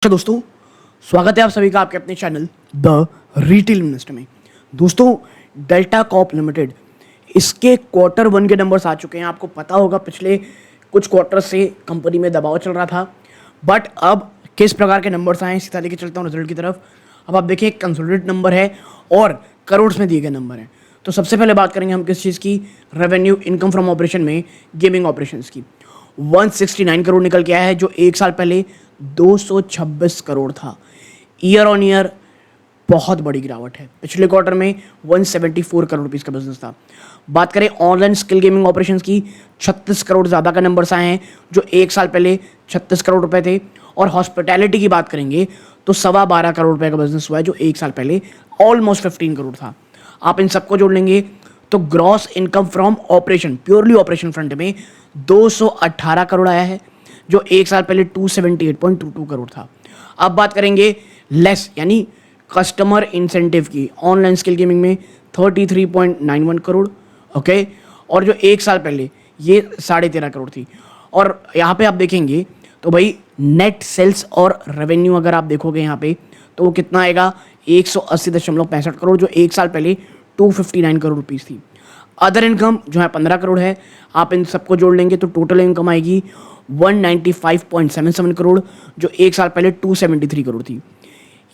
अच्छा दोस्तों, स्वागत है आप सभी का आपके अपने चैनल द रिटेल इन्वेस्टर में। दोस्तों, डेल्टा कॉर्प लिमिटेड इसके क्वार्टर वन के नंबर्स आ चुके हैं। आपको पता होगा पिछले कुछ क्वार्टर से कंपनी में दबाव चल रहा था, बट अब किस प्रकार के नंबर्स आए सीधा लेके चलता हूँ रिजल्ट की तरफ। अब आप देखिए, कंसोलिडेटेड नंबर है और करोड़ में दिए गए नंबर हैं। तो सबसे पहले बात करेंगे हम किस चीज़ की, रेवेन्यू इनकम फ्रॉम ऑपरेशन में गेमिंग ऑपरेशंस की 169 करोड़ निकल के आया है, जो एक साल पहले 226 करोड़ था। ईयर ऑन ईयर बहुत बड़ी गिरावट है। पिछले क्वार्टर में 174 करोड़ रुपीस का बिजनेस था। बात करें ऑनलाइन स्किल गेमिंग ऑपरेशंस की, 36 करोड़ ज़्यादा का नंबर्स आए हैं, जो एक साल पहले 36 करोड़ रुपए थे। और हॉस्पिटैलिटी की बात करेंगे तो 12.25 करोड़ रुपए का बिजनेस हुआ है, जो एक साल पहले ऑलमोस्ट 15 करोड़ था। आप इन सबको जोड़ लेंगे तो gross income from operation, purely operation front में 218 करोड़ आया है, जो एक साल पहले 278.22 करोड़ था। अब बात करेंगे लेस यानी कस्टमर इंसेंटिव की, ऑनलाइन स्किल गेमिंग में 33.91 करोड़, ओके। और जो एक साल पहले ये 13.5 करोड़ थी। और यहाँ पे आप देखेंगे तो भाई नेट सेल्स और रेवेन्यू अगर आप देखोगे यहाँ पे तो वो कितना आएगा, 180.65 करोड़, जो एक साल पहले 259 करोड़ रुपीस थी। अदर इनकम जो है 15 करोड़ है। आप इन सबको जोड़ लेंगे तो टोटल इनकम आएगी 195.77 करोड़, जो एक साल पहले 273 करोड़ थी।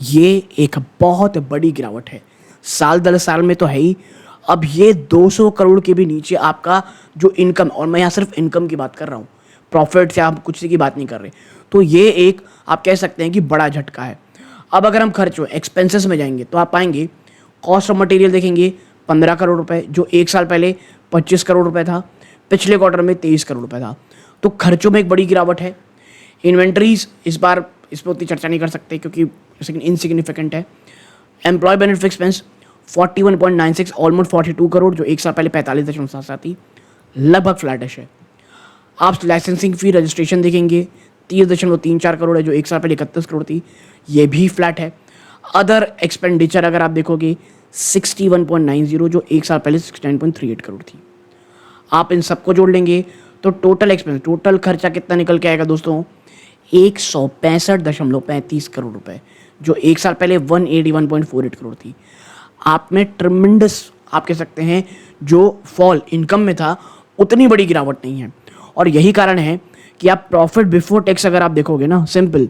ये एक बहुत बड़ी गिरावट है, साल दर साल में तो है ही। अब ये 200 करोड़ के भी नीचे आपका जो इनकम, और मैं यहाँ सिर्फ इनकम की बात कर रहा हूँ, प्रॉफिट से आप कुछ की बात नहीं कर रहे, तो ये एक आप कह सकते हैं कि बड़ा झटका है। अब अगर हम खर्चों एक्सपेंसेस में जाएंगे तो आप पाएंगे कॉस्ट ऑफ मटेरियल देखेंगे 15 करोड़ रुपए, जो एक साल पहले 25 करोड़ रुपए था, पिछले क्वार्टर में 23 करोड़ रुपए था। तो खर्चों में एक बड़ी गिरावट है। इन्वेंट्रीज इस बार इस पर उतनी चर्चा नहीं कर सकते क्योंकि इनसिग्निफिकेंट है। Employ benefit expense 41.96, almost 42 crore, जो एक साल पहले 45.77 थी, लगभग फ्लैटिश है। आप लाइसेंसिंग फी रजिस्ट्रेशन देखेंगे 30.34 करोड़ है, जो एक साल पहले 31 करोड़ थी, ये भी फ्लैट है। अदर एक्सपेंडिचर अगर आप देखोगे 61.90, जो एक साल पहले 69.38 करोड़ थी। आप इन सबको जोड़ लेंगे तो टोटल एक्सपेंस, टोटल खर्चा कितना निकल के आएगा दोस्तों, 165.35 करोड़ रुपए, जो एक साल पहले 181.48 करोड़ थी। आप में ट्रमेंडस आप कह सकते हैं जो फॉल इनकम में था, उतनी बड़ी गिरावट नहीं है। और यही कारण है कि आप प्रॉफिट बिफोर टैक्स अगर आप देखोगे ना, सिंपल,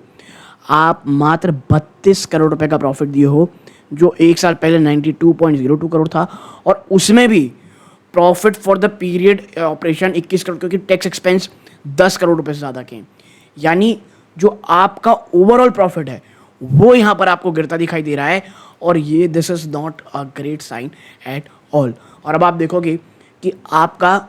आप मात्र 32 करोड़ रुपए का प्रॉफिट दिए हो, जो एक साल पहले 92.02 करोड़ था। और उसमें भी profit for the period operation 21 crore, क्योंकि टैक्स एक्सपेंस 10 करोड़ रुपए से ज़्यादा के। यानी जो आपका ओवरऑल प्रॉफिट है वो यहाँ पर आपको गिरता दिखाई दे रहा है, और ये this is not a great sign at all. और अब आप देखोगे कि आपका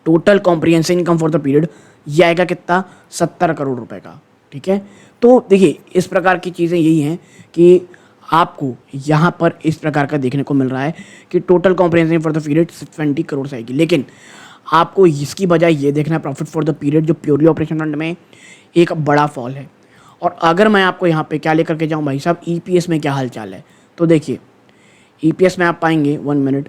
total comprehensive income for the period ये आएगा कितना, 70 करोड़ रुपए का, ठीक है। तो देखिए, इस प्रकार की चीज़ें यही हैं कि आपको यहाँ पर इस प्रकार का देखने को मिल रहा है कि total comprehensive for the period 20 crore से आएगी, लेकिन आपको इसकी बजाय ये देखना है प्रॉफिट फॉर द पीरियड, जो प्योरली ऑपरेशन फंड में एक बड़ा फॉल है। और अगर मैं आपको यहाँ पे क्या लेकर के जाऊँ भाई साहब, ईपीएस में क्या हाल चाल है, तो देखिए ईपीएस में आप पाएंगे 1 मिनट,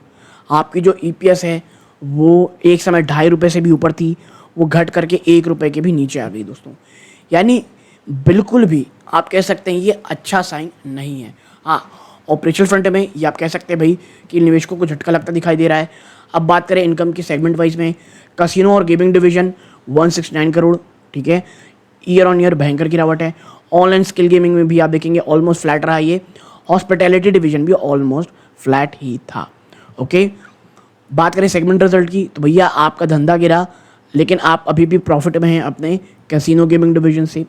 आपकी जो ईपीएस है वो एक समय 2.5 रुपये से भी ऊपर थी, वो घट करके 1 रुपये के भी नीचे आ गई दोस्तों। यानी बिल्कुल भी आप कह सकते हैं ये अच्छा साइन नहीं है। हाँ, ऑपरेशनल फ्रंट में ये आप कह सकते हैं भाई कि निवेशकों को झटका लगता दिखाई दे रहा है। अब बात करें इनकम की सेगमेंट वाइज में, कसिनो और गेमिंग डिवीजन 169 करोड़, ठीक है, ईयर ऑन ईयर भयंकर गिरावट है। ऑनलाइन स्किल गेमिंग में भी आप देखेंगे ऑलमोस्ट फ्लैट रहा ये। हॉस्पिटैलिटी डिवीजन भी ऑलमोस्ट फ्लैट ही था, ओके। बात करें सेगमेंट रिजल्ट की तो भैया आपका धंधा गिरा, लेकिन आप अभी भी प्रॉफिट में हैं अपने कैसीनो गेमिंग डिवीजन से।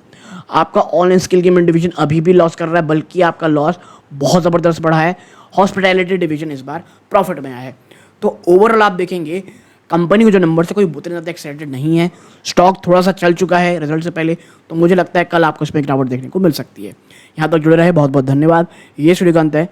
आपका ऑनलाइन स्किल गेमिंग डिवीजन अभी भी लॉस कर रहा है, बल्कि आपका लॉस बहुत ज़बरदस्त बढ़ा है। हॉस्पिटैलिटी डिवीजन इस बार प्रॉफिट में आया है। तो ओवरऑल आप देखेंगे कंपनी को जो नंबर से कोई उतने ज़्यादा एक्साइटेड नहीं है। स्टॉक थोड़ा सा चल चुका है रिजल्ट से पहले, तो मुझे लगता है कल आपको इसमें गिरावट देखने को मिल सकती है। यहाँ तक जुड़े रहे, बहुत बहुत धन्यवाद। ये सूर्यकांत है।